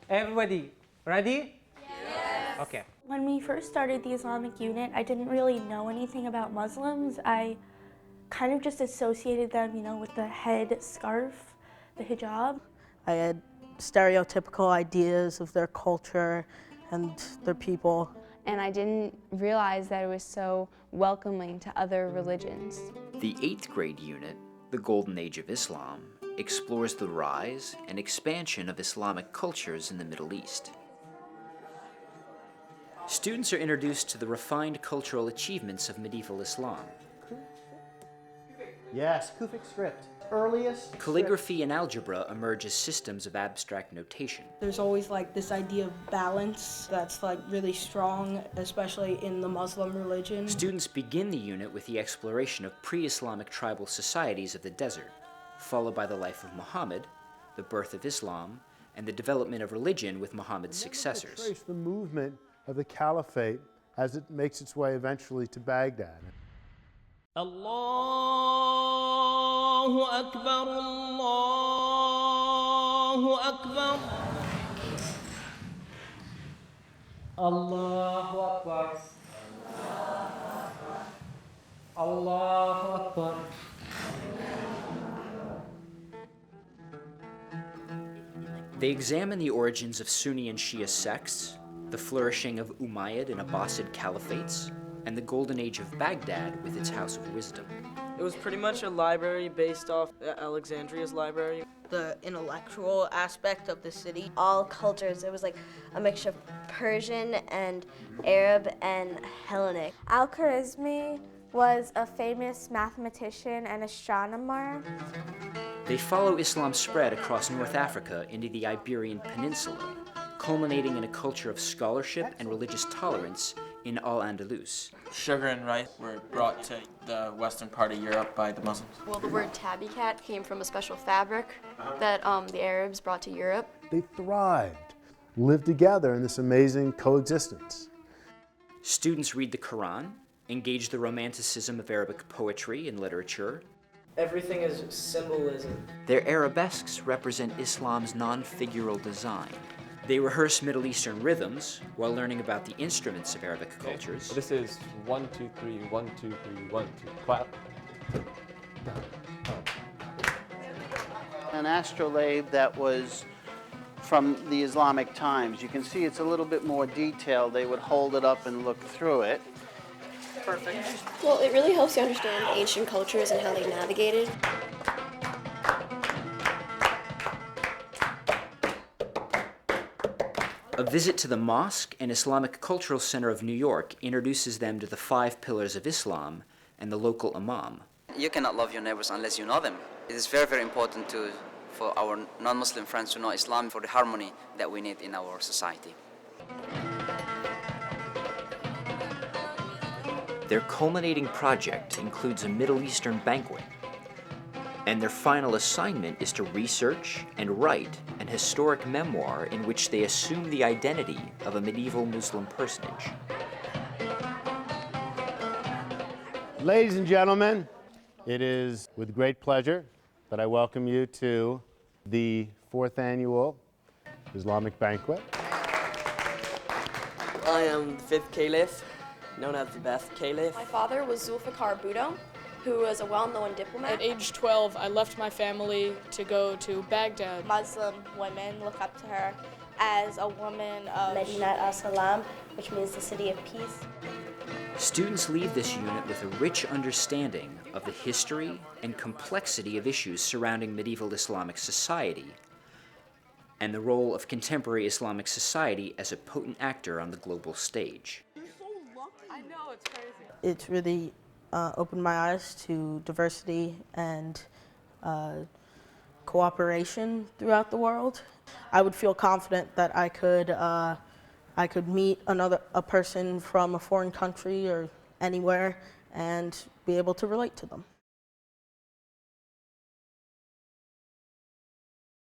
Everybody, ready? Yes. Okay. When we first started the Islamic unit, I didn't really know anything about Muslims. I kind of just associated them, with the head scarf, the hijab. I had stereotypical ideas of their culture and their people. And I didn't realize that it was so welcoming to other religions. The 8th grade unit, The Golden Age of Islam, explores the rise and expansion of Islamic cultures in the Middle East. Students are introduced to the refined cultural achievements of medieval Islam. Yes, Kufic script. Earliest Calligraphy and algebra emerge as systems of abstract notation. There's always this idea of balance that's really strong, especially in the Muslim religion. Students begin the unit with the exploration of pre-Islamic tribal societies of the desert, followed by the life of Muhammad, the birth of Islam, and the development of religion with Muhammad's successors. Trace the movement of the caliphate as it makes its way eventually to Baghdad. Allahu Akbar, Allahu Akbar. Allahu Akbar. Allahu Akbar. They examine the origins of Sunni and Shia sects, the flourishing of Umayyad and Abbasid caliphates, and the Golden Age of Baghdad with its House of Wisdom. It was pretty much a library based off Alexandria's library. The intellectual aspect of the city. All cultures, it was like a mixture of Persian and Arab and Hellenic. Al-Khwarizmi was a famous mathematician and astronomer. They follow Islam's spread across North Africa into the Iberian Peninsula, culminating in a culture of scholarship and religious tolerance in Al-Andalus. Sugar and rice were brought to the western part of Europe by the Muslims. Well, the word tabby cat came from a special fabric that the Arabs brought to Europe. They thrived, lived together in this amazing coexistence. Students read the Quran, engage the romanticism of Arabic poetry and literature. Everything is symbolism. Their arabesques represent Islam's non-figural design. They rehearse Middle Eastern rhythms while learning about the instruments of Arabic cultures. This is 1, 2, 3, 1, 2, 3, 1, 2, clap. An astrolabe that was from the Islamic times. You can see it's a little bit more detailed. They would hold it up and look through it. Perfect. Well, it really helps you understand ancient cultures and how they navigated. A visit to the Mosque and Islamic Cultural Center of New York introduces them to the 5 pillars of Islam and the local imam. You cannot love your neighbors unless you know them. It is very, very important for our non-Muslim friends to know Islam for the harmony that we need in our society. Their culminating project includes a Middle Eastern banquet, and their final assignment is to research and write an historic memoir in which they assume the identity of a medieval Muslim personage. Ladies and gentlemen, it is with great pleasure that I welcome you to the 4th annual Islamic banquet. I am the 5th Caliph, known as the best Caliph. My father was Zulfikar Bhutto, who was a well-known diplomat. At age 12, I left my family to go to Baghdad. Muslim women look up to her as a woman of Medinat al-Salam, which means the city of peace. Students leave this unit with a rich understanding of the history and complexity of issues surrounding medieval Islamic society and the role of contemporary Islamic society as a potent actor on the global stage. I know, it's crazy. It's really opened my eyes to diversity and cooperation throughout the world. I would feel confident that I could meet a person from a foreign country or anywhere and be able to relate to them.